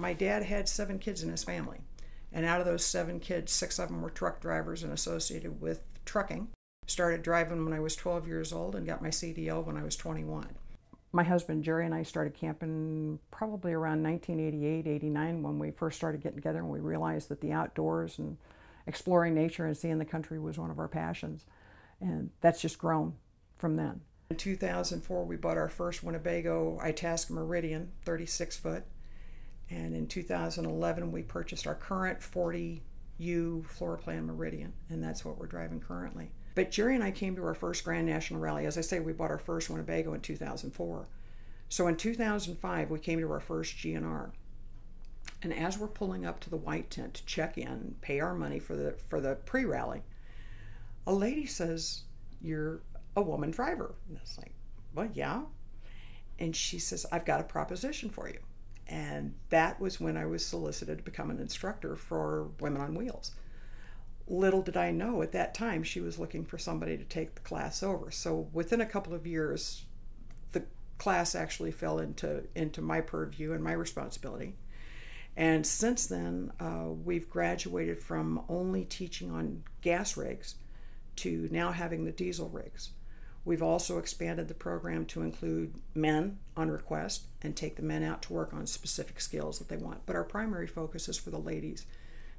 My dad had 7 kids in his family. And out of those 7 kids, 6 of them were truck drivers and associated with trucking. Started driving when I was 12 years old and got my CDL when I was 21. My husband Jerry and I started camping probably around 1988, 89 when we first started getting together, and we realized that the outdoors and exploring nature and seeing the country was one of our passions. And that's just grown from then. In 2004, we bought our first Winnebago Itasca Meridian, 36 foot. And in 2011, we purchased our current 40U floor plan Meridian, and that's what we're driving currently. But Jerry and I came to our first Grand National Rally. As I say, we bought our first Winnebago in 2004. So in 2005, we came to our first GNR. And as we're pulling up to the white tent to check in, pay our money for the pre-rally, a lady says, "You're a woman driver." And I was like, "Well, yeah." And she says, "I've got a proposition for you." And that was when I was solicited to become an instructor for Women on Wheels. Little did I know at that time she was looking for somebody to take the class over. So within a couple of years, the class actually fell into my purview and my responsibility. And since then, we've graduated from only teaching on gas rigs to now having the diesel rigs. We've also expanded the program to include men on request and take the men out to work on specific skills that they want. But our primary focus is for the ladies,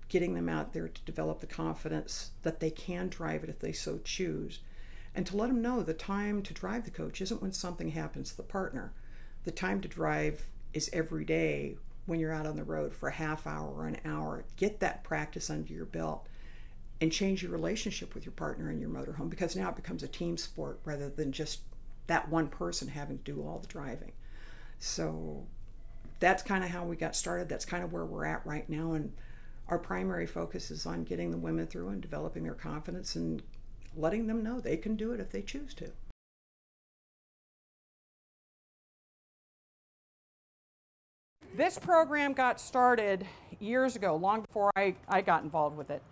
getting them out there to develop the confidence that they can drive it if they so choose, and to let them know the time to drive the coach isn't when something happens to the partner. The time to drive is every day when you're out on the road for a half hour or an hour. Get that practice under your belt and change your relationship with your partner in your motorhome, because now it becomes a team sport rather than just that one person having to do all the driving. So that's kind of how we got started. That's kind of where we're at right now. And our primary focus is on getting the women through and developing their confidence and letting them know they can do it if they choose to. This program got started years ago, long before I got involved with it,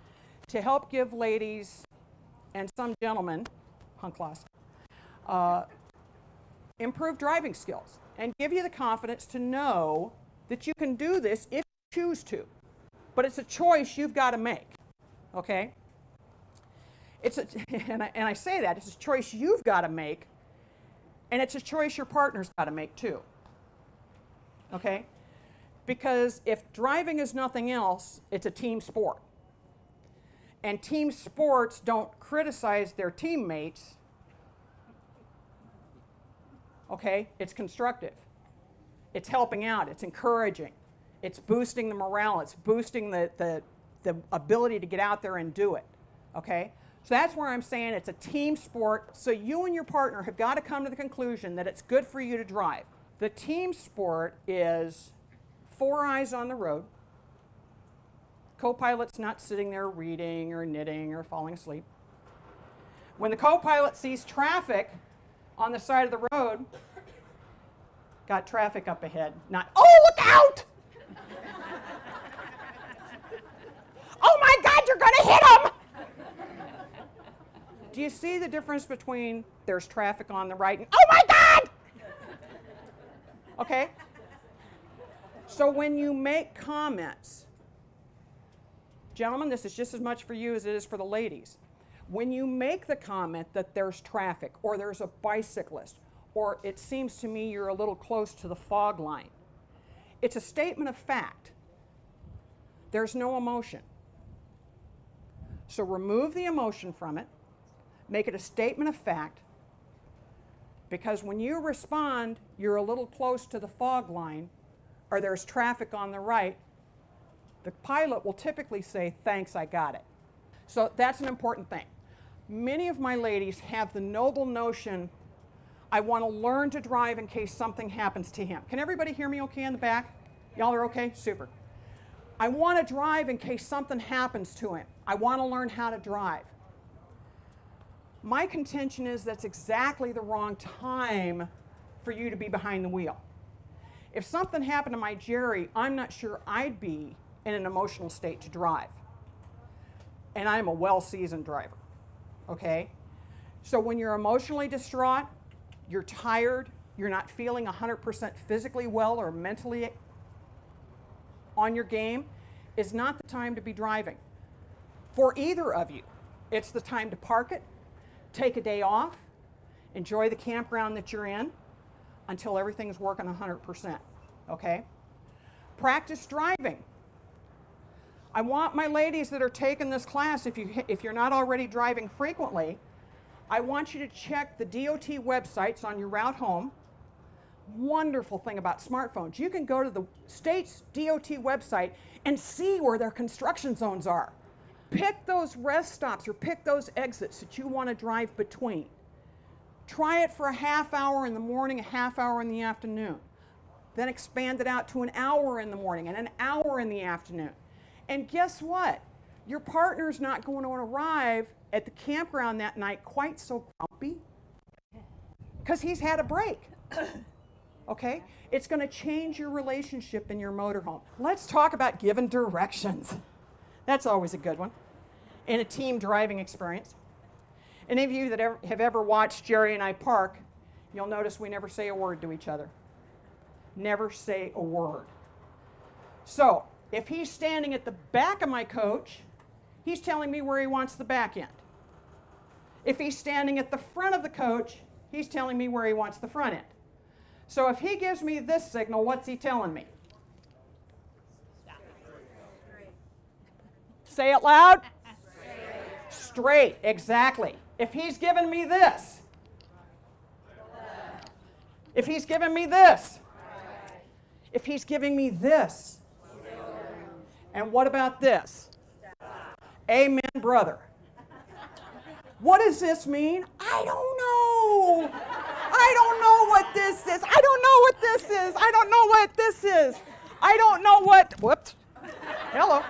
to help give ladies and some gentlemen, Hunkloss, improve driving skills and give you the confidence to know that you can do this if you choose to. But it's a choice you've got to make, okay? And I say that, it's a choice you've got to make, and it's a choice your partner's got to make too, okay? Because if driving is nothing else, it's a team sport. And team sports don't criticize their teammates, okay? It's constructive. It's helping out, it's encouraging. It's boosting the morale, it's boosting the ability to get out there and do it, okay? So that's where I'm saying it's a team sport, so you and your partner have got to come to the conclusion that it's good for you to drive. The team sport is 4 eyes on the road, co-pilot's not sitting there reading or knitting or falling asleep. When the co-pilot sees traffic on the side of the road, got traffic up ahead, not, "Oh, look out! Oh my God, you're going to hit him!" Do you see the difference between there's traffic on the right and, "Oh my God!" Okay? So when you make comments, gentlemen, this is just as much for you as it is for the ladies. When you make the comment that there's traffic, or there's a bicyclist, or it seems to me you're a little close to the fog line, it's a statement of fact. There's no emotion. So remove the emotion from it, make it a statement of fact, because when you respond, you're a little close to the fog line, or there's traffic on the right, the pilot will typically say, "Thanks, I got it." So that's an important thing. Many of my ladies have the noble notion, I want to learn to drive in case something happens to him. Can everybody hear me okay in the back? Y'all are okay? Super. I want to drive in case something happens to him. I want to learn how to drive. My contention is that's exactly the wrong time for you to be behind the wheel. If something happened to my Jerry, I'm not sure I'd be in an emotional state to drive. And I'm a well-seasoned driver, okay? So when you're emotionally distraught, you're tired, you're not feeling 100% physically well or mentally, on your game is not the time to be driving. For either of you, it's the time to park it, take a day off, enjoy the campground that you're in until everything's working 100%, okay? Practice driving. I want my ladies that are taking this class, if you're not already driving frequently, I want you to check the DOT websites on your route home. Wonderful thing about smartphones, you can go to the state's DOT website and see where their construction zones are. Pick those rest stops or pick those exits that you want to drive between. Try it for a half hour in the morning, a half hour in the afternoon. Then expand it out to an hour in the morning and an hour in the afternoon. And guess what? Your partner's not going to arrive at the campground that night quite so grumpy because he's had a break. Okay? It's going to change your relationship in your motorhome. Let's talk about giving directions. That's always a good one in a team driving experience. Any of you that have ever watched Jerry and I park, you'll notice we never say a word to each other. Never say a word. So, if he's standing at the back of my coach, he's telling me where he wants the back end. If he's standing at the front of the coach, he's telling me where he wants the front end. So if he gives me this signal, what's he telling me? Say it loud. Straight, exactly. If he's giving me this, if he's giving me this, if he's giving me this, and what about this? Amen, brother. What does this mean? I don't know. I don't know what this is. I don't know what this is. I don't know what this is. I don't know what, whoops. Hello.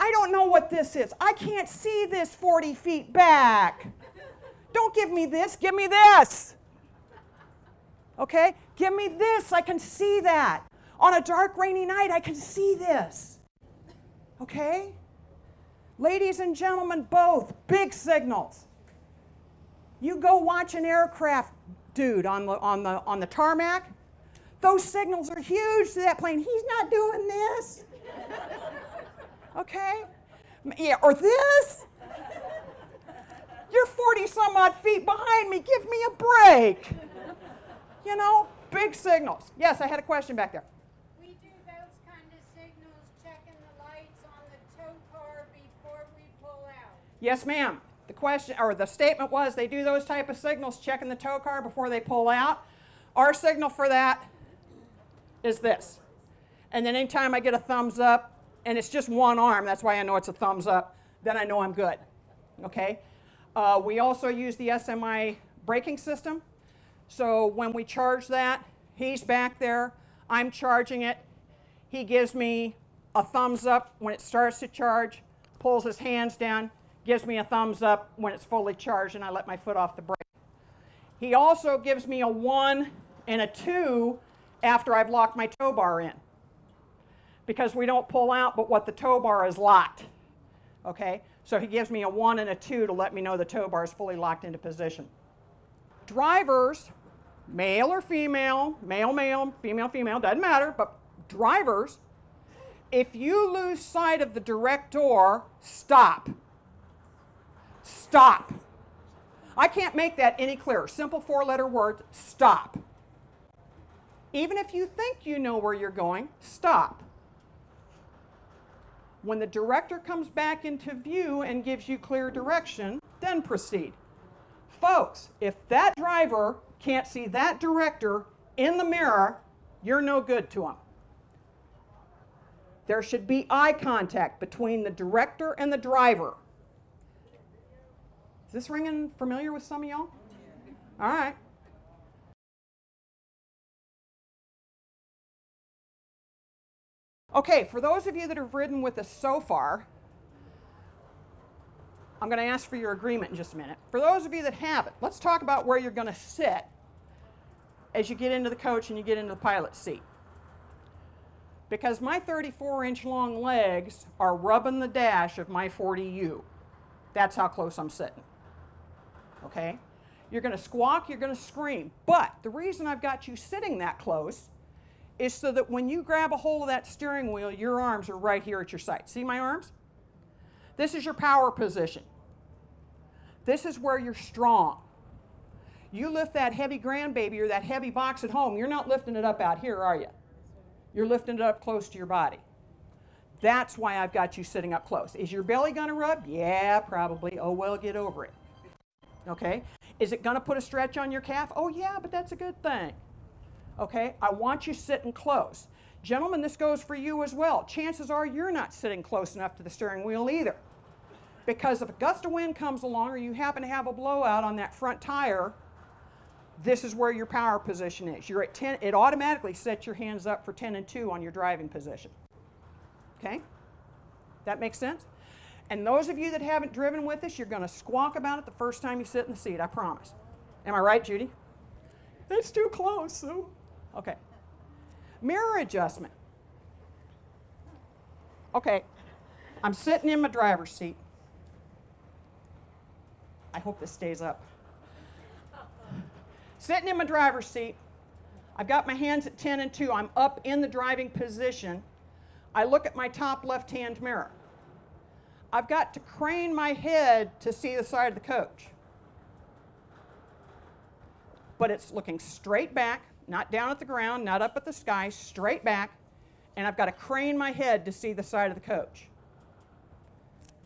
I don't know what this is. I can't see this 40 feet back. Don't give me this. Give me this. Okay? Give me this. I can see that. On a dark, rainy night, I can see this. Okay? Ladies and gentlemen, both, big signals. You go watch an aircraft dude on the tarmac. Those signals are huge to that plane. He's not doing this. Okay? Yeah, or this. You're 40 some odd feet behind me. Give me a break. You know, big signals. Yes, I had a question back there. We do those kind of signals, checking the lights on the tow car before we pull out. Yes, ma'am. The question or the statement was they do those type of signals, checking the tow car before they pull out. Our signal for that is this. And then anytime I get a thumbs up, and it's just one arm, that's why I know it's a thumbs up, then I know I'm good. Okay? We also use the SMI braking system. So when we charge that, he's back there, I'm charging it. He gives me a thumbs up when it starts to charge, pulls his hands down, gives me a thumbs up when it's fully charged, and I let my foot off the brake. He also gives me a 1 and a 2 after I've locked my tow bar in, because we don't pull out but what the tow bar is locked. Okay? So he gives me a 1 and a 2 to let me know the tow bar is fully locked into position. Drivers, male or female, male, female, doesn't matter, but drivers, if you lose sight of the direct door, stop. Stop. I can't make that any clearer. Simple 4-letter word, stop. Even if you think you know where you're going, stop. When the director comes back into view and gives you clear direction, then proceed. Folks, if that driver can't see that director in the mirror, you're no good to him. There should be eye contact between the director and the driver. Is this ringing familiar with some of y'all? All right. Okay, for those of you that have ridden with us so far, I'm going to ask for your agreement in just a minute. For those of you that haven't, let's talk about where you're going to sit as you get into the coach and you get into the pilot's seat. Because my 34-inch long legs are rubbing the dash of my 40U. That's how close I'm sitting. Okay? You're going to squawk, you're going to scream. But the reason I've got you sitting that close is so that when you grab a hold of that steering wheel, your arms are right here at your side. See my arms? This is your power position. This is where you're strong. You lift that heavy grandbaby or that heavy box at home, you're not lifting it up out here, are you? You're lifting it up close to your body. That's why I've got you sitting up close. Is your belly going to rub? Yeah, probably. Oh, well, get over it. Okay? Is it going to put a stretch on your calf? Oh, yeah, but that's a good thing. Okay? I want you sitting close. Gentlemen, this goes for you as well. Chances are you're not sitting close enough to the steering wheel either. Because if a gust of wind comes along or you happen to have a blowout on that front tire, this is where your power position is. You're at 10. It automatically sets your hands up for 10 and 2 on your driving position. Okay? That makes sense? And those of you that haven't driven with us, you're going to squawk about it the first time you sit in the seat, I promise. Am I right, Judy? It's too close, Sue. Okay. Mirror adjustment. Okay. I'm sitting in my driver's seat. I hope this stays up. Sitting in my driver's seat. I've got my hands at 10 and 2. I'm up in the driving position. I look at my top left-hand mirror. I've got to crane my head to see the side of the coach. But it's looking straight back, not down at the ground, not up at the sky, straight back, and I've got to crane my head to see the side of the coach.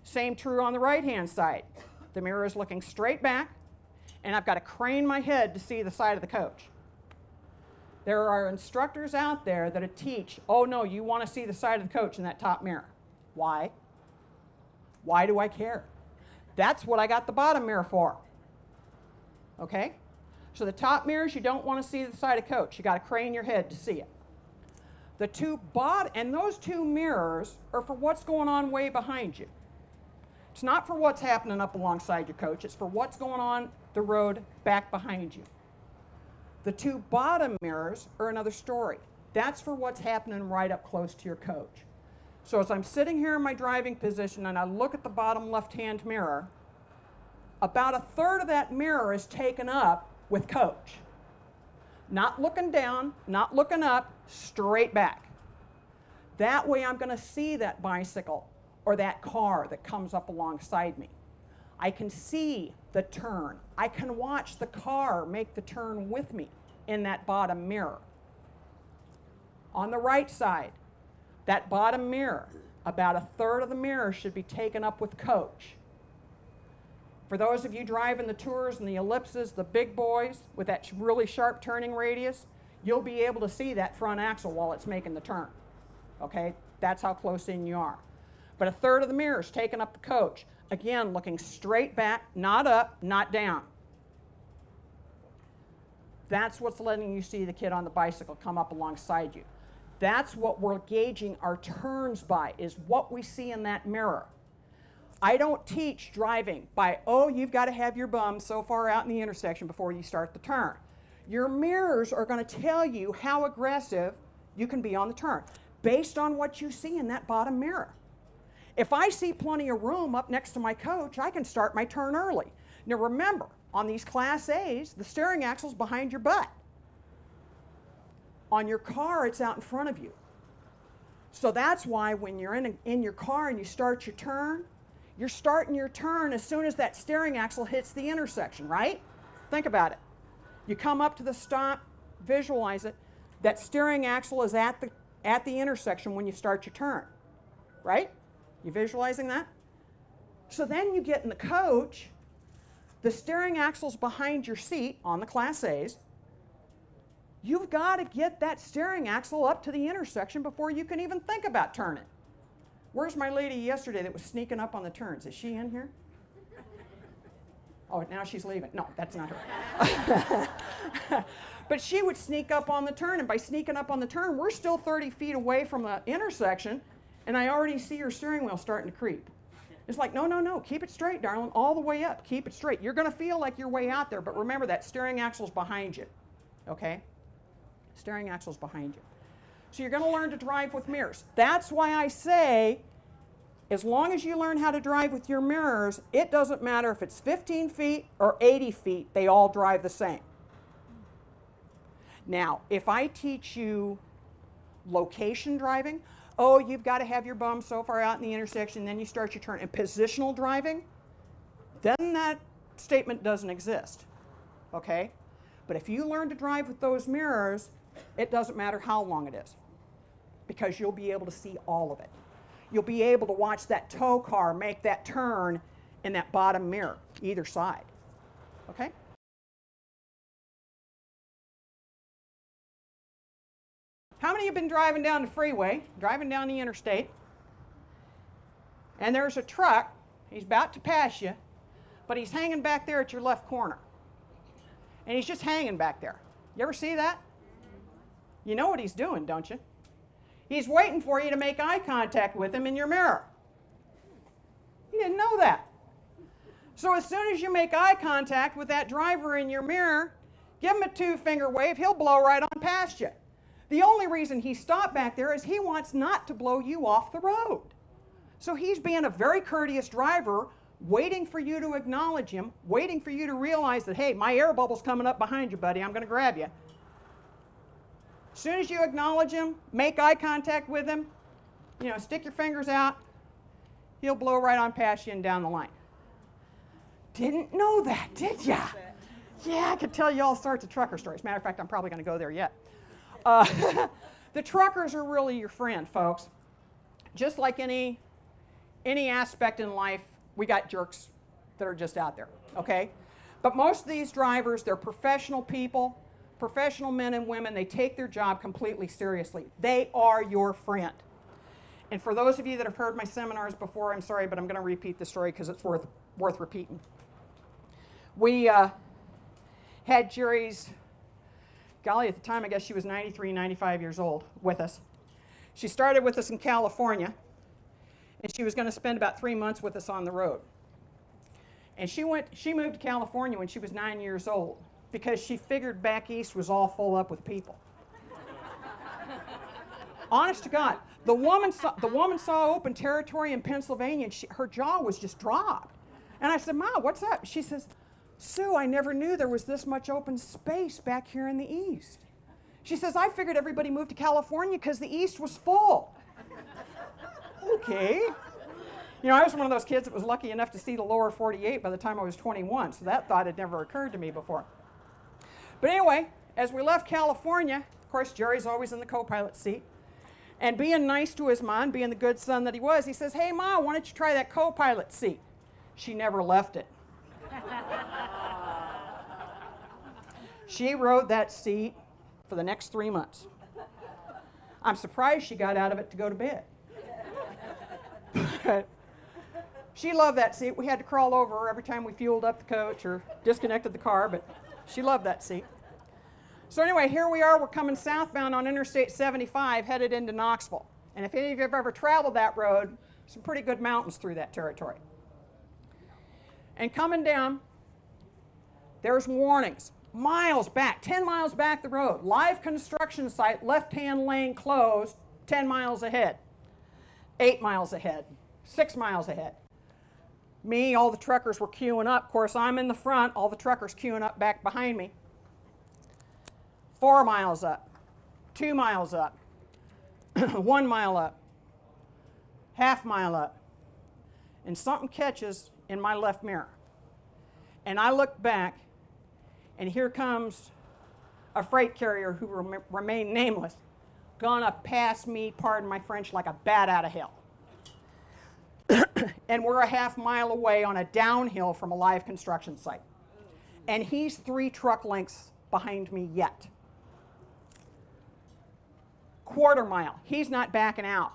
Same true on the right-hand side. The mirror is looking straight back, and I've got to crane my head to see the side of the coach. There are instructors out there that teach, oh no, you want to see the side of the coach in that top mirror. Why? Why do I care? That's what I got the bottom mirror for. Okay? So the top mirrors, you don't want to see the side of coach. You got to crane your head to see it. The two bottom, and those two mirrors are for what's going on way behind you. It's not for what's happening up alongside your coach. It's for what's going on the road back behind you. The two bottom mirrors are another story. That's for what's happening right up close to your coach. So as I'm sitting here in my driving position and I look at the bottom left-hand mirror, about a third of that mirror is taken up with coach. Not looking down, not looking up, straight back. That way I'm going to see that bicycle or that car that comes up alongside me. I can see the turn. I can watch the car make the turn with me in that bottom mirror. On the right side, that bottom mirror, about a third of the mirror should be taken up with coach. For those of you driving the tours and the ellipses, the big boys with that really sharp turning radius, you'll be able to see that front axle while it's making the turn. Okay? That's how close in you are. But a third of the mirror is taking up the coach. Again, looking straight back, not up, not down. That's what's letting you see the kid on the bicycle come up alongside you. That's what we're gauging our turns by, is what we see in that mirror. I don't teach driving by, oh, you've got to have your bum so far out in the intersection before you start the turn. Your mirrors are going to tell you how aggressive you can be on the turn based on what you see in that bottom mirror. If I see plenty of room up next to my coach, I can start my turn early. Now remember, on these Class A's, the steering axle's behind your butt. On your car, it's out in front of you. So that's why when you're in your car and you start your turn, you're starting your turn as soon as that steering axle hits the intersection, right? Think about it. You come up to the stop, visualize it. That steering axle is at the intersection when you start your turn, right? You visualizing that? So then you get in the coach, the steering axle's behind your seat on the Class A's. You've got to get that steering axle up to the intersection before you can even think about turning. Where's my lady yesterday that was sneaking up on the turns? Is she in here? Oh, now she's leaving. No, that's not her. But she would sneak up on the turn, and by sneaking up on the turn, we're still 30 feet away from the intersection, and I already see her steering wheel starting to creep. It's like, no, no, no, keep it straight, darling, all the way up. Keep it straight. You're going to feel like you're way out there, but remember that steering axle's behind you, okay? Steering axle's behind you. So you're going to learn to drive with mirrors. That's why I say, as long as you learn how to drive with your mirrors, it doesn't matter if it's 15 feet or 80 feet, they all drive the same. Now, if I teach you location driving, oh, you've got to have your bum so far out in the intersection, then you start your turn. And positional driving, then that statement doesn't exist, okay? But if you learn to drive with those mirrors, it doesn't matter how long it is, because you'll be able to see all of it. You'll be able to watch that tow car make that turn in that bottom mirror, either side, okay? How many have been driving down the freeway, driving down the interstate, and there's a truck, he's about to pass you, but he's hanging back there at your left corner. And he's just hanging back there. You ever see that? You know what he's doing, don't you? He's waiting for you to make eye contact with him in your mirror. You didn't know that. So as soon as you make eye contact with that driver in your mirror, give him a 2-finger wave, he'll blow right on past you. The only reason he stopped back there is he wants not to blow you off the road. So he's being a very courteous driver, waiting for you to acknowledge him, waiting for you to realize that, hey, my air bubble's coming up behind you, buddy, I'm going to grab you. As soon as you acknowledge him, make eye contact with him, you know, stick your fingers out, he'll blow right on past you and down the line. Didn't know that, did ya? Yeah, I could tell you all sorts of trucker stories. Matter of fact, I'm probably going to go there yet. The truckers are really your friend, folks. Just like any aspect in life, we got jerks that are just out there, okay? But most of these drivers, they're professional people, professional men and women. They take their job completely seriously. They are your friend. And for those of you that have heard my seminars before, I'm sorry, but I'm going to repeat the story because it's worth repeating. We had Jerry's, golly, at the time I guess she was 93, 95 years old with us. She started with us in California, and she was going to spend about 3 months with us on the road. And she moved to California when she was 9 years old because she figured back east was all full up with people. Honest to God, the woman saw open territory in Pennsylvania, and her jaw was just dropped. And I said, Ma, what's up? She says, Sue, I never knew there was this much open space back here in the east. She says, I figured everybody moved to California because the east was full. Okay. You know, I was one of those kids that was lucky enough to see the lower 48 by the time I was 21, so that thought had never occurred to me before. But anyway, as we left California, of course, Jerry's always in the co-pilot seat, and being nice to his mom, being the good son that he was, he says, hey, Ma, why don't you try that co-pilot seat? She never left it. She rode that seat for the next 3 months. I'm surprised she got out of it to go to bed. But she loved that seat. We had to crawl over her every time we fueled up the coach or disconnected the car, but she loved that seat. So anyway, here we are. We're coming southbound on Interstate 75, headed into Knoxville. And if any of you have ever traveled that road, some pretty good mountains through that territory. And coming down, there's warnings. Miles back, 10 miles back the road, live construction site, left-hand lane closed, 10 miles ahead, 8 miles ahead, 6 miles ahead. Me, all the truckers were queuing up. Of course, I'm in the front, all the truckers queuing up back behind me. 4 miles up, 2 miles up, 1 mile up, half mile up, and something catches in my left mirror. And I look back, and here comes a freight carrier who remained nameless, gonna pass me, pardon my French, like a bat out of hell. And we're a half mile away on a downhill from a live construction site. And he's 3 truck lengths behind me yet. Quarter mile, he's not backing out.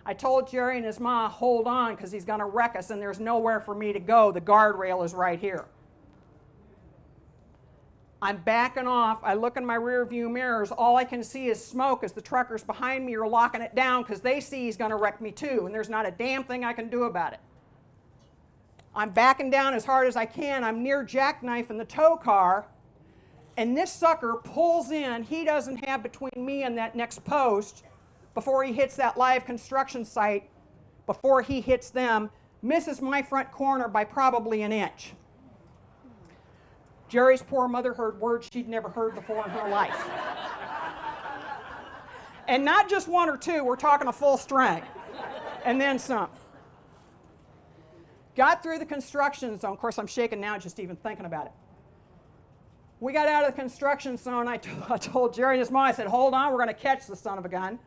I told Jerry and his ma, hold on, because he's going to wreck us, and there's nowhere for me to go. The guardrail is right here. I'm backing off. I look in my rear view mirrors. All I can see is smoke as the truckers behind me are locking it down because they see he's going to wreck me too, and there's not a damn thing I can do about it. I'm backing down as hard as I can. I'm near jackknife in the tow car, and this sucker pulls in. He doesn't have between me and that next post before he hits that live construction site, before he hits them, misses my front corner by probably an inch. Jerry's poor mother heard words she'd never heard before in her life. And not just one or two, we're talking a full strength. And then some. Got through the construction zone. Of course, I'm shaking now just even thinking about it. We got out of the construction zone. I told Jerry and his mom, I said, hold on, we're going to catch the son of a gun.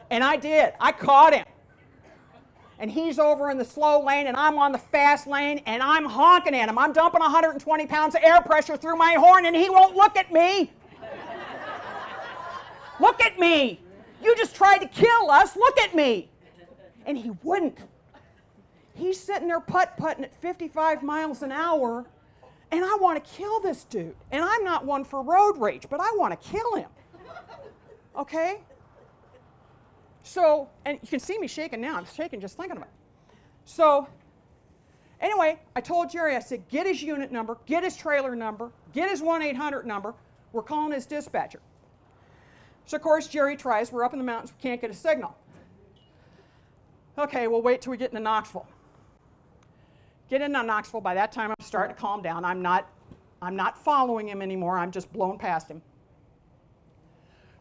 And I did. I caught him. And he's over in the slow lane, and I'm on the fast lane, and I'm honking at him. I'm dumping 120 pounds of air pressure through my horn, and he won't look at me. Look at me. You just tried to kill us. Look at me. And he wouldn't. He's sitting there putt-putting at 55 miles an hour, and I want to kill this dude. And I'm not one for road rage, but I want to kill him. Okay? So, and you can see me shaking now. I'm shaking just thinking about it. So, anyway, I told Jerry, I said, get his unit number, get his trailer number, get his 1-800 number. We're calling his dispatcher. So, of course, Jerry tries. We're up in the mountains. We can't get a signal. Okay, we'll wait till we get into Knoxville. Get into Knoxville. By that time, I'm starting to calm down. I'm not following him anymore. I'm just blown past him.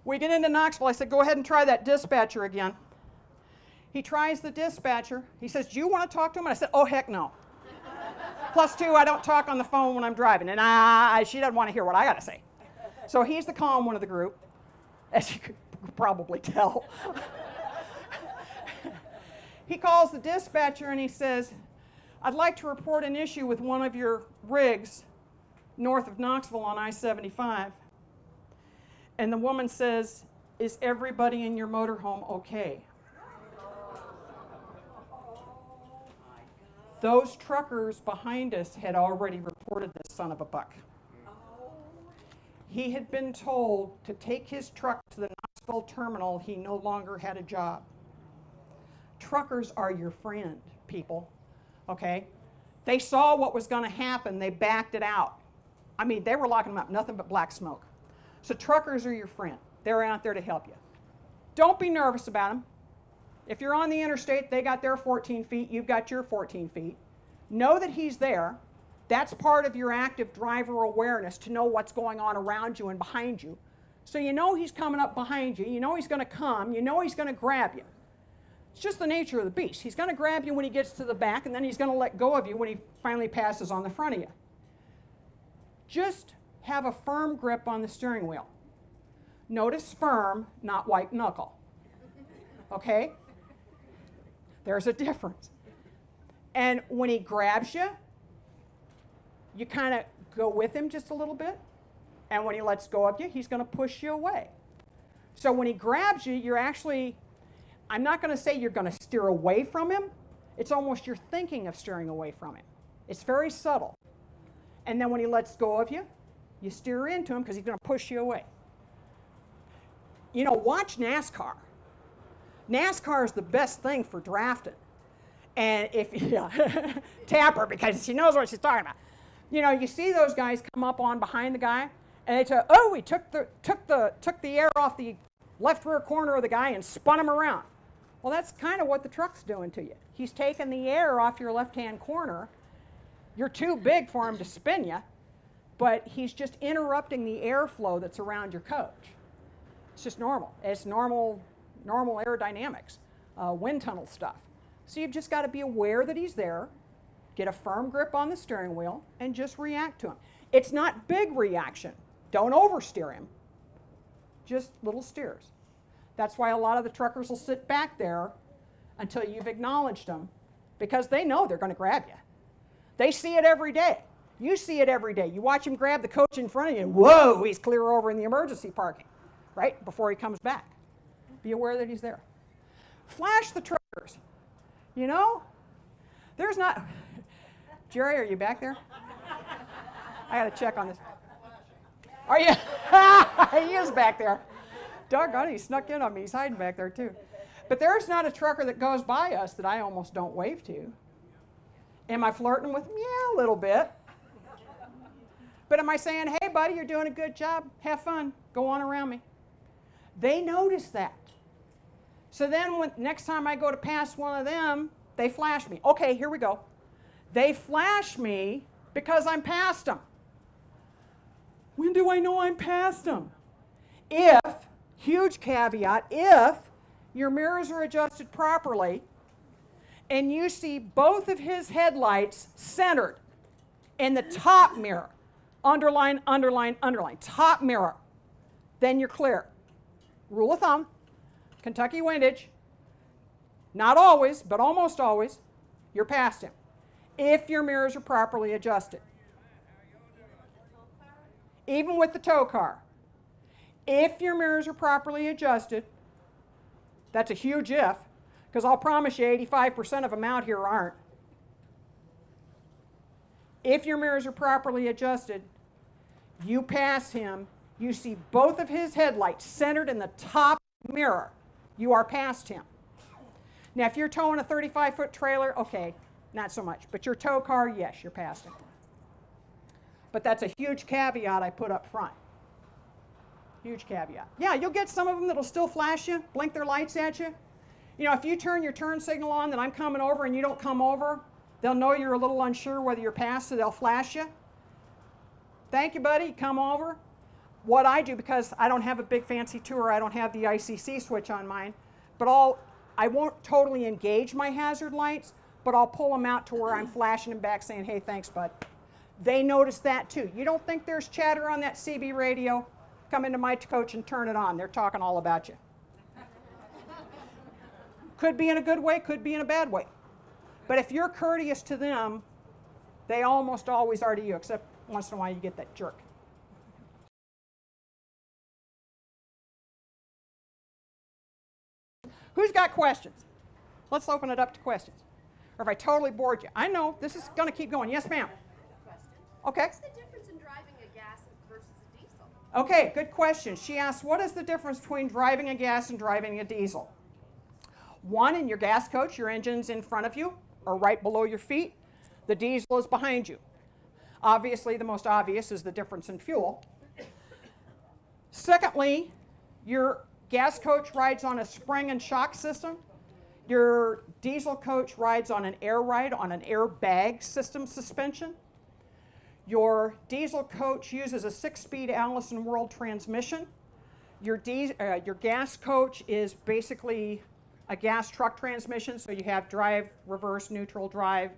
We get into Knoxville. I said, go ahead and try that dispatcher again. He tries the dispatcher. He says, do you want to talk to him? And I said, oh, heck no. +2, I don't talk on the phone when I'm driving. And she doesn't want to hear what I got to say. So he's the calm one of the group, as you could probably tell. He calls the dispatcher and he says, I'd like to report an issue with one of your rigs north of Knoxville on I-75. And the woman says, is everybody in your motorhome okay? Those truckers behind us had already reported this son of a buck. He had been told to take his truck to the Knoxville terminal. He no longer had a job. Truckers are your friend, people, okay? They saw what was going to happen. They backed it out. I mean, they were locking them up, nothing but black smoke. So truckers are your friend. They're out there to help you. Don't be nervous about them. If you're on the interstate, they got their 14 feet, you've got your 14 feet. Know that he's there. That's part of your active driver awareness, to know what's going on around you and behind you. So you know he's coming up behind you. You know he's going to come. You know he's going to grab you. It's just the nature of the beast. He's going to grab you when he gets to the back, and then he's going to let go of you when he finally passes on the front of you. Just have a firm grip on the steering wheel. Notice firm, not white knuckle. Okay? There's a difference. And when he grabs you, you kind of go with him just a little bit. And when he lets go of you, he's going to push you away. So when he grabs you, you're actually, I'm not going to say you're going to steer away from him. It's almost you're thinking of steering away from him. It's very subtle. And then when he lets go of you, you steer into him because he's going to push you away. You know, watch NASCAR. NASCAR is the best thing for drafting. And if, tap her because she knows what she's talking about. You know, you see those guys come up on behind the guy, and they say, oh, we took the air off the left rear corner of the guy and spun him around. Well, that's kind of what the truck's doing to you. He's taking the air off your left-hand corner. You're too big for him to spin you, but he's just interrupting the airflow that's around your coach. It's just normal. It's normal aerodynamics, wind tunnel stuff. So you've just got to be aware that he's there, get a firm grip on the steering wheel, and just react to him. It's not big reaction. Don't oversteer him. Just little steers. That's why a lot of the truckers will sit back there until you've acknowledged them, because they know they're going to grab you. They see it every day. You see it every day. You watch him grab the coach in front of you, and whoa, he's clear over in the emergency parking, right, before he comes back. Be aware that he's there. Flash the truckers. You know, there's not... Jerry, are you back there? I got to check on this. Are you? He is back there. Doggone it, he snuck in on me. He's hiding back there, too. But there's not a trucker that goes by us that I almost don't wave to. Am I flirting with him? Yeah, a little bit. But am I saying, hey, buddy, you're doing a good job. Have fun. Go on around me. They notice that. So then next time I go to pass one of them, they flash me. Okay, here we go. They flash me because I'm past them. When do I know I'm past them? If Huge caveat, if your mirrors are adjusted properly and you see both of his headlights centered in the top mirror, underline, underline, underline, top mirror, then you're clear. Rule of thumb, Kentucky windage, not always, but almost always, you're past him. If your mirrors are properly adjusted. Even with the tow car. If your mirrors are properly adjusted, that's a huge if, because I'll promise you 85% of them out here aren't. If your mirrors are properly adjusted, you pass him, you see both of his headlights centered in the top mirror, you are past him. Now, if you're towing a 35-foot trailer, okay, not so much. But your tow car, yes, you're past him. But that's a huge caveat I put up front. Huge caveat. Yeah, you'll get some of them that'll still flash you, blink their lights at you. You know, if you turn your turn signal on that I'm coming over and you don't come over, they'll know you're a little unsure whether you're past, so they'll flash you. Thank you, buddy, come over. What I do, because I don't have a big fancy tour, I don't have the ICC switch on mine, but I won't totally engage my hazard lights, but I'll pull them out to where I'm flashing them back saying, hey, thanks, bud. They notice that too. You don't think there's chatter on that CB radio? Come into my coach and turn it on. They're talking all about you. Could be in a good way, could be in a bad way. But if you're courteous to them, they almost always are to you, except once in a while you get that jerk. Who's got questions? Let's open it up to questions. Or if I totally bored you. I know, this is going to keep going. Yes, ma'am. Okay. What's the difference in driving a gas versus a diesel? Okay, good question. She asked, what is the difference between driving a gas and driving a diesel? One, in your gas coach, your engine's in front of you or right below your feet. The diesel is behind you. Obviously, the most obvious is the difference in fuel. Secondly, your gas coach rides on a spring and shock system. Your diesel coach rides on an air ride, on an airbag system suspension. Your diesel coach uses a 6-speed Allison World transmission. Your gas coach is basically a gas truck transmission, so you have drive, reverse, neutral, drive,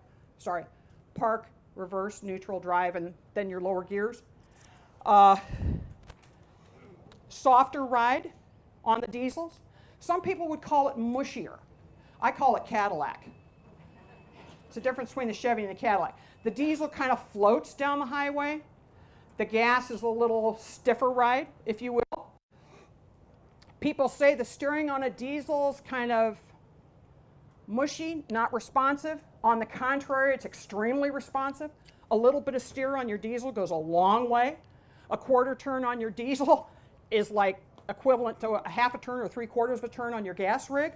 park, reverse, neutral, drive, and then your lower gears. Softer ride on the diesels. Some people would call it mushier. I call it Cadillac. It's the difference between the Chevy and the Cadillac. The diesel kind of floats down the highway. The gas is a little stiffer ride, if you will. People say the steering on a diesel is kind of mushy, not responsive. On the contrary, it's extremely responsive. A little bit of steer on your diesel goes a long way. A quarter turn on your diesel is like equivalent to a half a turn or 3/4 of a turn on your gas rig.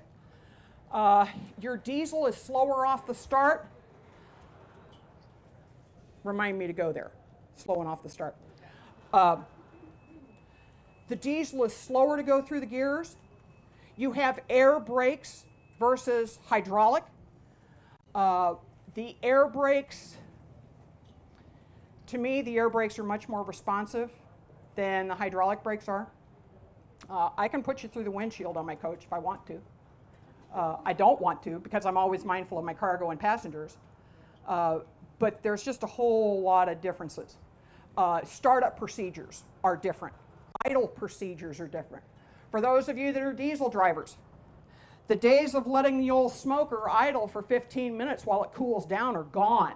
Your diesel is slower off the start. Remind me to go there. Slowing off the start. The diesel is slower to go through the gears. You have air brakes versus hydraulic. The air brakes, to me, the air brakes are much more responsive than the hydraulic brakes are. I can put you through the windshield on my coach if I want to. I don't want to because I'm always mindful of my cargo and passengers. But there's just a whole lot of differences. Startup procedures are different. Idle procedures are different. For those of you that are diesel drivers, the days of letting the old smoker idle for 15 minutes while it cools down are gone.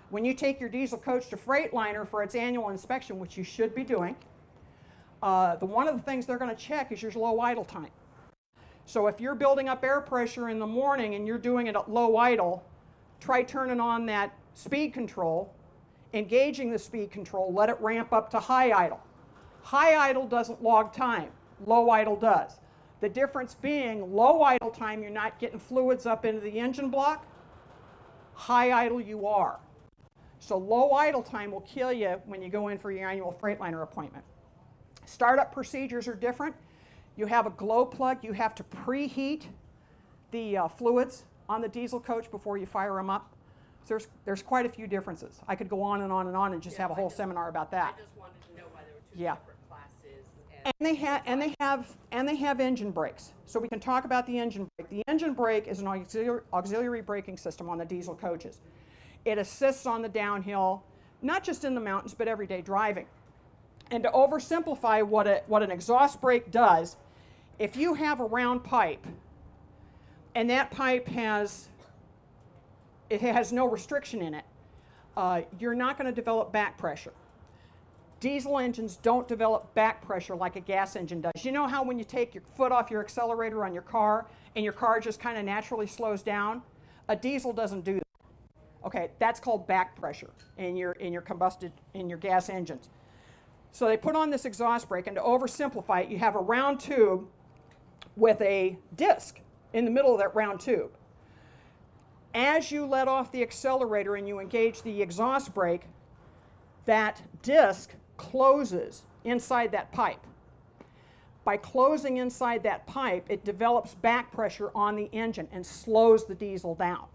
When you take your diesel coach to Freightliner for its annual inspection, which you should be doing, one of the things they're going to check is your low idle time. So if you're building up air pressure in the morning and you're doing it at low idle, try turning on that speed control, engaging the speed control, let it ramp up to high idle. High idle doesn't log time, low idle does. The difference being low idle time, you're not getting fluids up into the engine block. High idle you are. So low idle time will kill you when you go in for your annual Freightliner appointment. Startup procedures are different. You have a glow plug. You have to preheat the fluids on the diesel coach before you fire them up. So there's quite a few differences. I could go on and on and on and just have a whole seminar about that. I just wanted to know why there were two separate classes And they have engine brakes. So we can talk about the engine brake. The engine brake is an auxiliary braking system on the diesel coaches. It assists on the downhill, not just in the mountains, but everyday driving. And to oversimplify what an exhaust brake does, if you have a round pipe, and that pipe has no restriction in it, you're not going to develop back pressure. Diesel engines don't develop back pressure like a gas engine does. You know how when you take your foot off your accelerator on your car and your car just kind of naturally slows down? A diesel doesn't do that. Okay, that's called back pressure in your gas engines. So they put on this exhaust brake, and to oversimplify it, you have a round tube with a disc in the middle of that round tube. As you let off the accelerator and you engage the exhaust brake, that disc closes inside that pipe. By closing inside that pipe, it develops back pressure on the engine and slows the diesel down.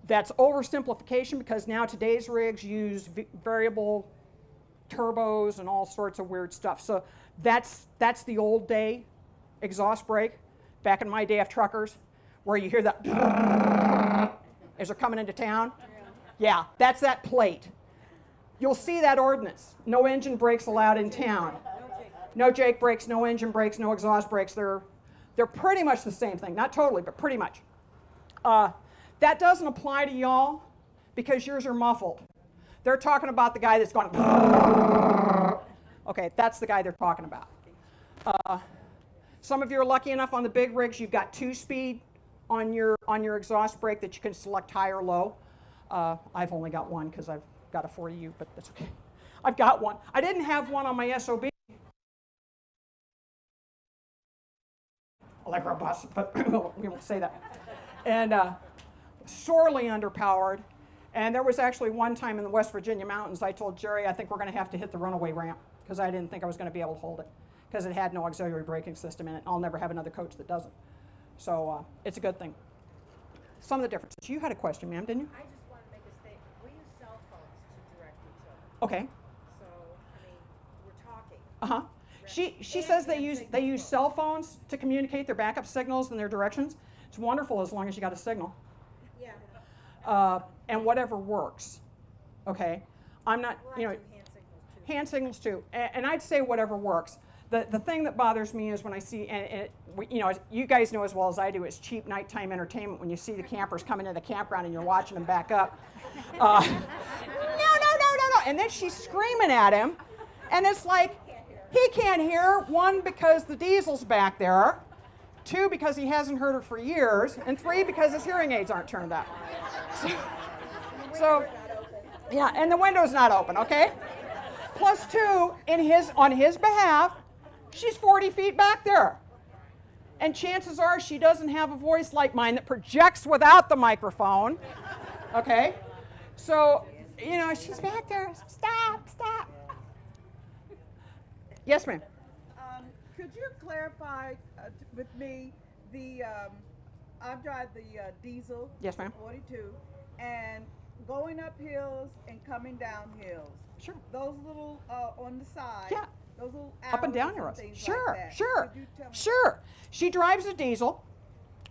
That's oversimplification because now today's rigs use variable turbos and all sorts of weird stuff. So that's the old day exhaust brake, back in my day of truckers, where you hear that as they're coming into town. Yeah, that's that plate. You'll see that ordinance. No engine brakes allowed in town. No Jake brakes, no engine brakes, no exhaust brakes. They're pretty much the same thing. Not totally, but pretty much. That doesn't apply to y'all because yours are muffled. They're talking about the guy that's going. Okay, that's the guy they're talking about. Some of you are lucky enough on the big rigs. You've got 2-speed on your exhaust brake that you can select high or low. I've only got one because I've got a 40U, but that's okay. I've got one. I didn't have one on my SOB. I like robust, but we won't say that. And sorely underpowered. And there was actually one time in the West Virginia mountains I told Jerry, I think we're going to have to hit the runaway ramp because I didn't think I was going to be able to hold it because it had no auxiliary braking system in it. I'll never have another coach that doesn't. So it's a good thing. Some of the differences. You had a question, ma'am, didn't you? I just want to make a statement. We use cell phones to direct each other. Okay. So, I mean, we're talking. Uh-huh. She says they use cell phones to communicate their backup signals and their directions. It's wonderful as long as you got a signal. Yeah. And whatever works. Okay. I'm not, We're you know, hand signals too. hand signals too. And I'd say whatever works. The thing that bothers me is when I see, you know, you guys know as well as I do, it's cheap nighttime entertainment when you see the campers coming into the campground and you're watching them back up. No. And then she's screaming at him. And it's like, he can't hear. One, because the diesel's back there. 2, because he hasn't heard her for years. And 3, because his hearing aids aren't turned up. So yeah, and the window's not open, okay? Plus 2, on his behalf, she's 40 feet back there. And chances are she doesn't have a voice like mine that projects without the microphone, okay? So, you know, she's back there. Stop. Yes, ma'am. Could you clarify with me I drive the diesel. Yes, ma'am. 42, and going up hills and coming down hills. Sure. Those little on the side. Yeah. Those little Up and down arrows arrows. things Sure, like that. sure, Could you tell me? sure. She drives a diesel.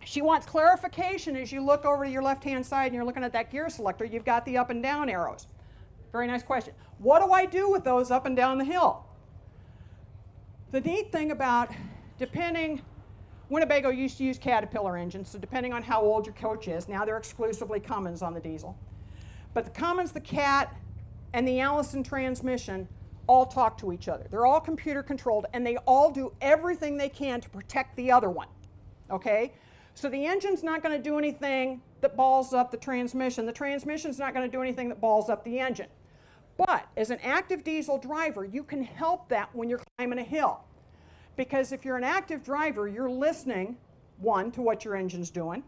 She wants clarification as you look over to your left-hand side and you're looking at that gear selector. You've got the up and down arrows. Very nice question. What do I do with those up and down the hill? The neat thing about, Winnebago used to use Caterpillar engines, so depending on how old your coach is, now they're exclusively Cummins on the diesel. But the Cummins, the Cat, and the Allison transmission all talk to each other. They're all computer controlled, and they all do everything they can to protect the other one, okay? So the engine's not going to do anything that balls up the transmission. The transmission's not going to do anything that balls up the engine. But as an active diesel driver, you can help that when you're climbing a hill. Because if you're an active driver, you're listening, 1, to what your engine's doing.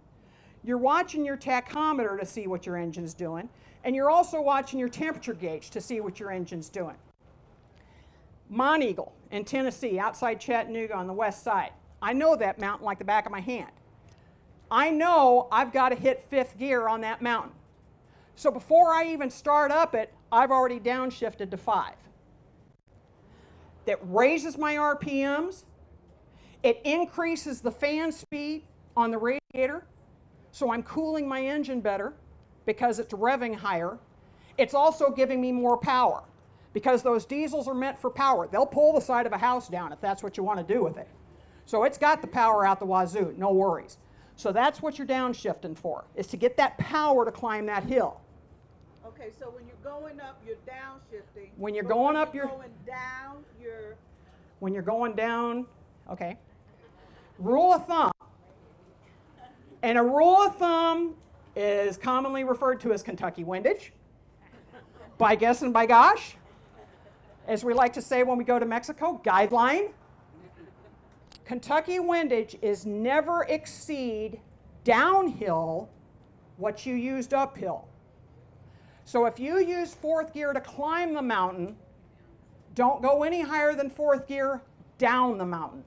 You're watching your tachometer to see what your engine's doing. And you're also watching your temperature gauge to see what your engine's doing. Monteagle in Tennessee, outside Chattanooga on the west side. I know that mountain like the back of my hand. I know I've got to hit 5th gear on that mountain. So before I even start up it, I've already downshifted to 5. that raises my RPMs. It increases the fan speed on the radiator, so I'm cooling my engine better because it's revving higher. It's also giving me more power because those diesels are meant for power. They'll pull the side of a house down if that's what you want to do with it. So it's got the power out the wazoo, no worries. So that's what you're downshifting for, is to get that power to climb that hill. Okay, so when you're going up, you're downshifting. When you're going up, you're going down, you're... When you're going down, okay. Rule of thumb. And a rule of thumb is commonly referred to as Kentucky windage, by guess and by gosh. As we like to say when we go to Mexico, guideline. Kentucky windage is never exceed downhill what you used uphill. So if you use fourth gear to climb the mountain, don't go any higher than fourth gear down the mountain.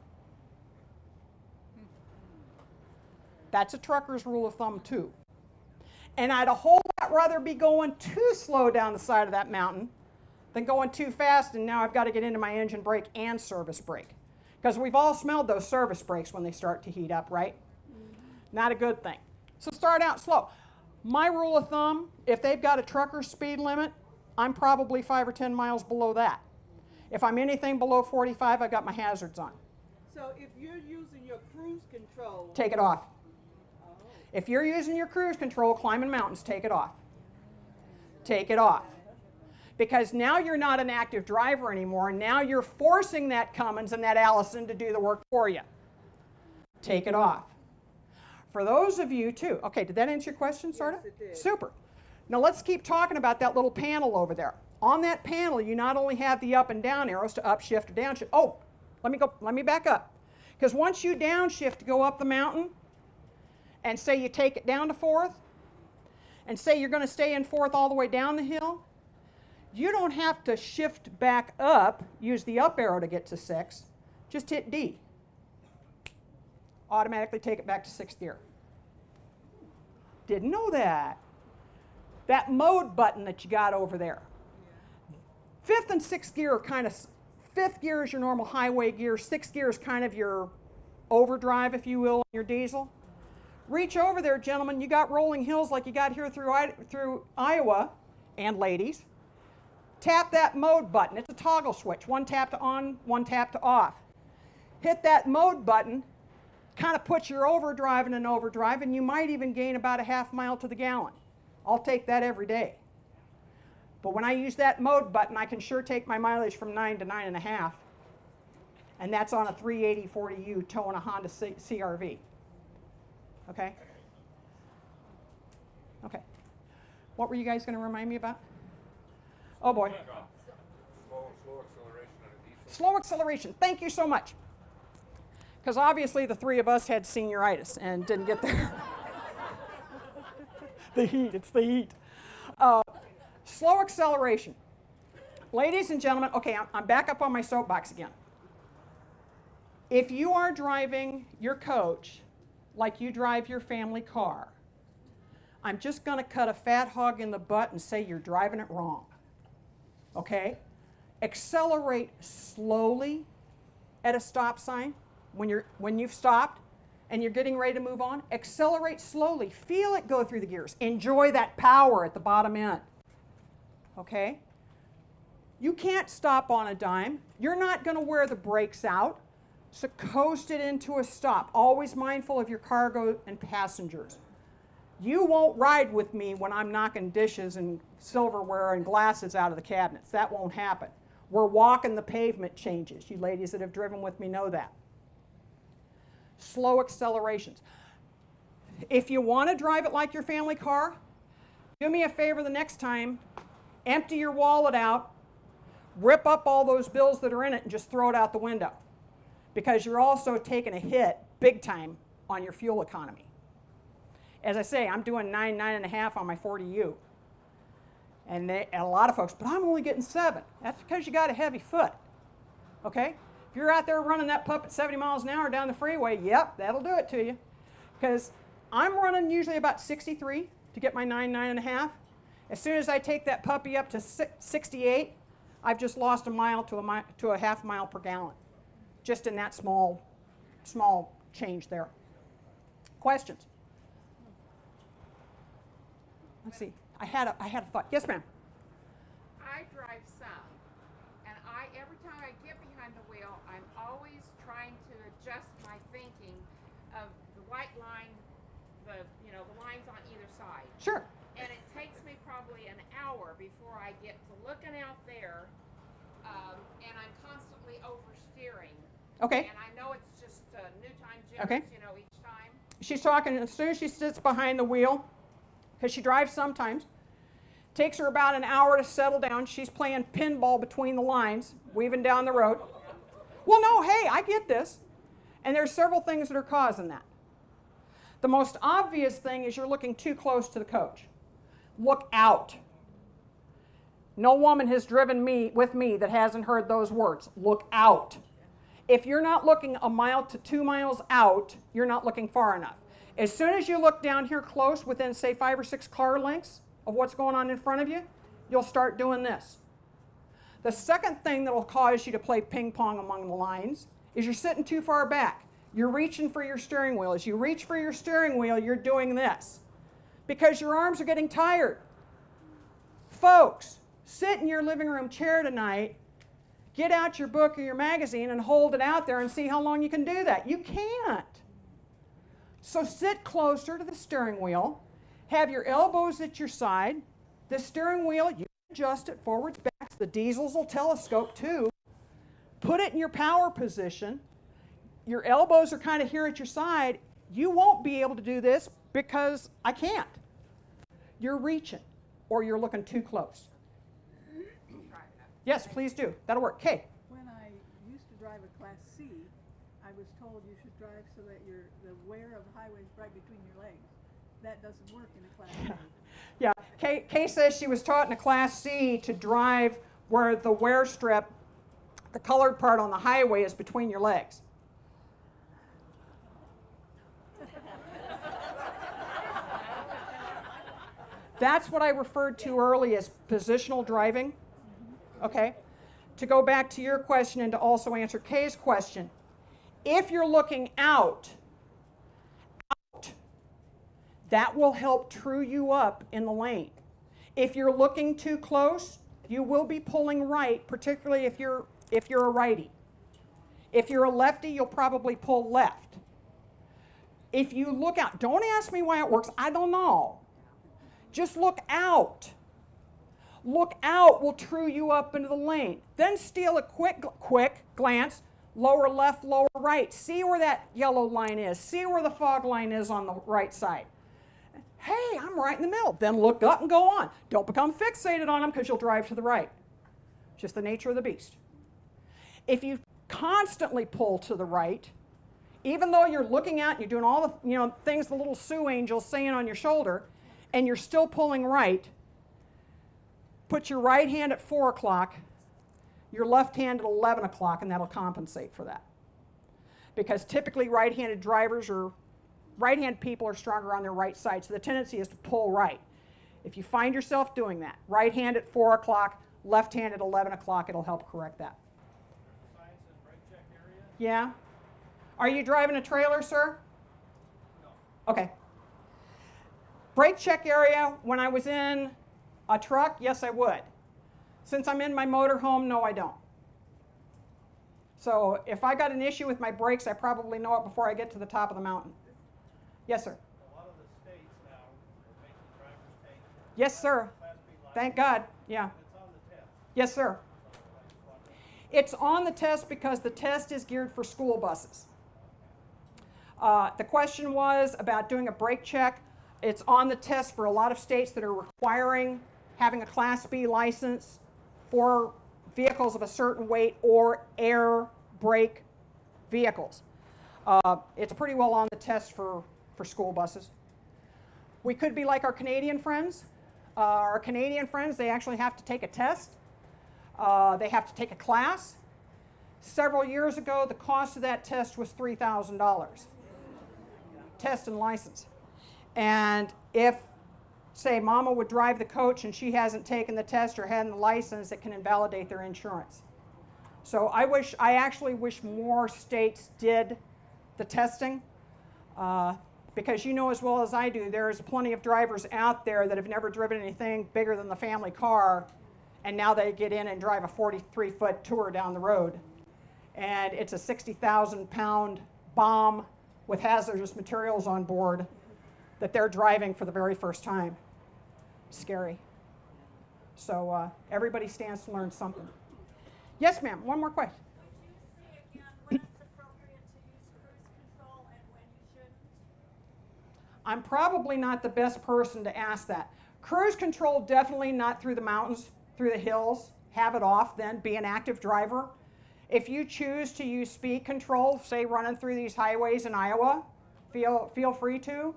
That's a trucker's rule of thumb too. And I'd a whole lot rather be going too slow down the side of that mountain than going too fast and now I've got to get into my engine brake and service brake. Because we've all smelled those service brakes when they start to heat up, right? Not a good thing. So start out slow. My rule of thumb, if they've got a trucker's speed limit, I'm probably 5 or 10 miles below that. If I'm anything below 45, I've got my hazards on. So if you're using your cruise control... Take it off. If you're using your cruise control climbing mountains, take it off. Take it off. Because now you're not an active driver anymore. Now you're forcing that Cummins and that Allison to do the work for you. Take it off. For those of you too. Okay, did that answer your question, sort of? Yes, it did. Super. Now let's keep talking about that little panel over there. On that panel, you not only have the up and down arrows to upshift or downshift. Oh, let me back up. Because once you downshift to go up the mountain, and say you take it down to fourth, and say you're going to stay in fourth all the way down the hill, you don't have to shift back up, use the up arrow to get to 6, just hit D. Automatically take it back to 6th gear. Didn't know that. That mode button that you got over there. 5th and 6th gear are kind of, 5th gear is your normal highway gear, 6th gear is kind of your overdrive, if you will, on your diesel. Reach over there, gentlemen, you got rolling hills like you got here through Iowa, and ladies. Tap that mode button. It's a toggle switch. One tap to on, one tap to off. Hit that mode button, kind of puts your overdrive in an overdrive, and you might even gain about a half mile to the gallon. I'll take that every day. But when I use that mode button, I can sure take my mileage from 9 to 9.5. And that's on a 380 40U towing a Honda CRV. Okay? Okay. What were you guys going to remind me about? Oh boy. Slow acceleration on a diesel. Slow acceleration. Thank you so much. Because obviously the three of us had senioritis and didn't get there. The heat. It's the heat. Slow acceleration. Ladies and gentlemen, okay, I'm back up on my soapbox again. If you are driving your coach like you drive your family car, I'm just going to cut a fat hog in the butt and say you're driving it wrong. Okay? Accelerate slowly at a stop sign when you've stopped and you're getting ready to move on. Accelerate slowly. Feel it go through the gears. Enjoy that power at the bottom end. Okay? You can't stop on a dime. You're not going to wear the brakes out. So coast it into a stop. Always mindful of your cargo and passengers. You won't ride with me when I'm knocking dishes and silverware and glasses out of the cabinets. That won't happen. We're walking the pavement changes. You ladies that have driven with me know that. Slow accelerations. If you want to drive it like your family car, do me a favor the next time. Empty your wallet out, rip up all those bills that are in it, and just throw it out the window. Because you're also taking a hit big time on your fuel economy. As I say, I'm doing 9.5 on my 40U. And a lot of folks, but I'm only getting 7. That's because you got a heavy foot. Okay? If you're out there running that pup at 70 miles an hour down the freeway, yep, that'll do it to you. Because I'm running usually about 63 to get my 9.5. As soon as I take that puppy up to 68, I've just lost a mile to a half mile per gallon, just in that small change there. Questions? Let's see. I had a thought. Yes, ma'am. I drive some, and every time I get behind the wheel, I'm always trying to adjust my thinking of the white line, the lines on either side. Sure. And it takes me probably an hour before I get to looking out there, and I'm constantly oversteering. Okay. And I know it's just new time Okay. jitters, each time. She's talking as soon as she sits behind the wheel, because she drives sometimes. Takes her about an hour to settle down. She's playing pinball between the lines, weaving down the road. Well, no, hey, I get this. And there's several things that are causing that. The most obvious thing is you're looking too close to the coach. Look out. No woman has driven with me that hasn't heard those words. Look out. If you're not looking a mile to 2 miles out, you're not looking far enough. As soon as you look down here close within, say, 5 or 6 car lengths of what's going on in front of you, you'll start doing this. The second thing that will cause you to play ping pong among the lines is you're sitting too far back. You're reaching for your steering wheel. As you reach for your steering wheel, you're doing this because your arms are getting tired. Folks, sit in your living room chair tonight, get out your book or your magazine and hold it out there and see how long you can do that. You can't. So sit closer to the steering wheel. Have your elbows at your side. The steering wheel, you adjust it forwards, backs. The diesels will telescope too. Put it in your power position. Your elbows are kind of here at your side. You won't be able to do this because I can't. You're reaching or you're looking too close. Yes, please do. That'll work. Kay. When I used to drive a Class C, I was told you should drive so that the wear of the highway is right between your legs. That doesn't work in a Class A. Yeah, Kay says she was taught in a Class C to drive where the wear strip, the colored part on the highway, is between your legs. That's what I referred to early as positional driving. Okay? To go back to your question and to also answer Kay's question, if you're looking out, that will help true you up in the lane. If you're looking too close, you will be pulling right, particularly if you're a righty. If you're a lefty, you'll probably pull left. If you look out, don't ask me why it works, I don't know. Just look out. Look out will true you up into the lane. Then steal a quick glance, lower left, lower right. See where that yellow line is. See where the fog line is on the right side. Hey, I'm right in the middle. Then look up and go on. Don't become fixated on them because you'll drive to the right. Just the nature of the beast. If you constantly pull to the right, even though you're looking out and you're doing all the things the little Sioux angel's saying on your shoulder, and you're still pulling right, put your right hand at 4 o'clock, your left hand at 11 o'clock, and that'll compensate for that. Because typically right-handed drivers or right-hand people are stronger on their right side, so the tendency is to pull right. If you find yourself doing that, right hand at 4 o'clock, left hand at 11 o'clock, it'll help correct that. Signs in brake check area? Yeah? Are you driving a trailer, sir? No. Okay. Brake check area, when I was in a truck, yes, I would. Since I'm in my motorhome, no, I don't. So if I got an issue with my brakes, I probably know it before I get to the top of the mountain. Yes, sir. A lot of the states now are making drivers take Yes, sir. Class B license. Thank God. Yeah. It's on the test. Yes, sir. It's on the test because the test is geared for school buses. The question was about doing a brake check. It's on the test for a lot of states that are requiring having a Class B license for vehicles of a certain weight or air brake vehicles. It's pretty well on the test for school buses. We could be like our Canadian friends. Our Canadian friends, they actually have to take a test. They have to take a class. Several years ago, the cost of that test was $3,000. Test and license. And if say mama would drive the coach and she hasn't taken the test or had the license, it can invalidate their insurance. So I actually wish more states did the testing, because you know as well as I do, there's plenty of drivers out there that have never driven anything bigger than the family car, and now they get in and drive a 43-foot tour down the road. And it's a 60,000-pound bomb with hazardous materials on board that they're driving for the very first time. Scary. So everybody stands to learn something. Yes, ma'am. One more question. Would you say again when it's appropriate to use cruise control and when you shouldn't? I'm probably not the best person to ask that. Cruise control, definitely not through the mountains, through the hills. Have it off, then be an active driver. If you choose to use speed control, say running through these highways in Iowa, feel free to.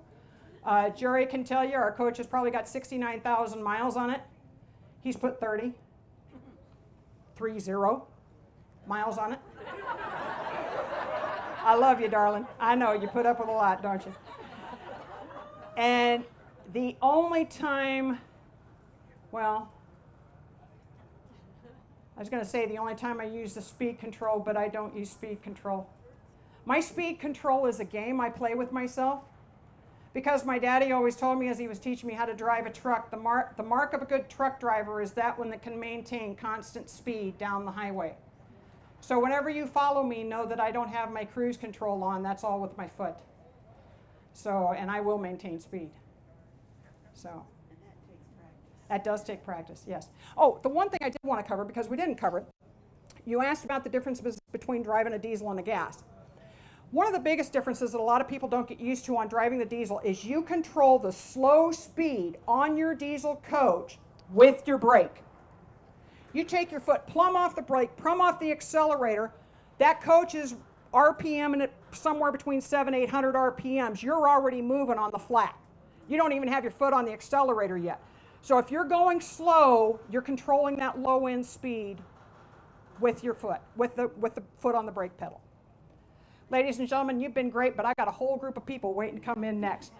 Jerry can tell you our coach has probably got 69,000 miles on it. He's put 30 miles on it. I love you, darling. I know you put up with a lot, don't you? And the only time, well, I was going to say the only time I use the speed control, but I don't use speed control. My speed control is a game I play with myself, because my daddy always told me as he was teaching me how to drive a truck, the mark of a good truck driver is that one that can maintain constant speed down the highway. So whenever you follow me, know that I don't have my cruise control on. That's all with my foot. So, and I will maintain speed. So. And that takes practice. That does take practice, yes. Oh, the one thing I did want to cover, because we didn't cover it, you asked about the differences between driving a diesel and a gas. One of the biggest differences that a lot of people don't get used to on driving the diesel is you control the slow speed on your diesel coach with your brake. You take your foot plumb off the brake, plumb off the accelerator. That coach is RPM and somewhere between 700 and 800 RPMs. You're already moving on the flat. You don't even have your foot on the accelerator yet. So if you're going slow, you're controlling that low end speed with your foot, with the foot on the brake pedal. Ladies and gentlemen, you've been great, but I got a whole group of people waiting to come in next.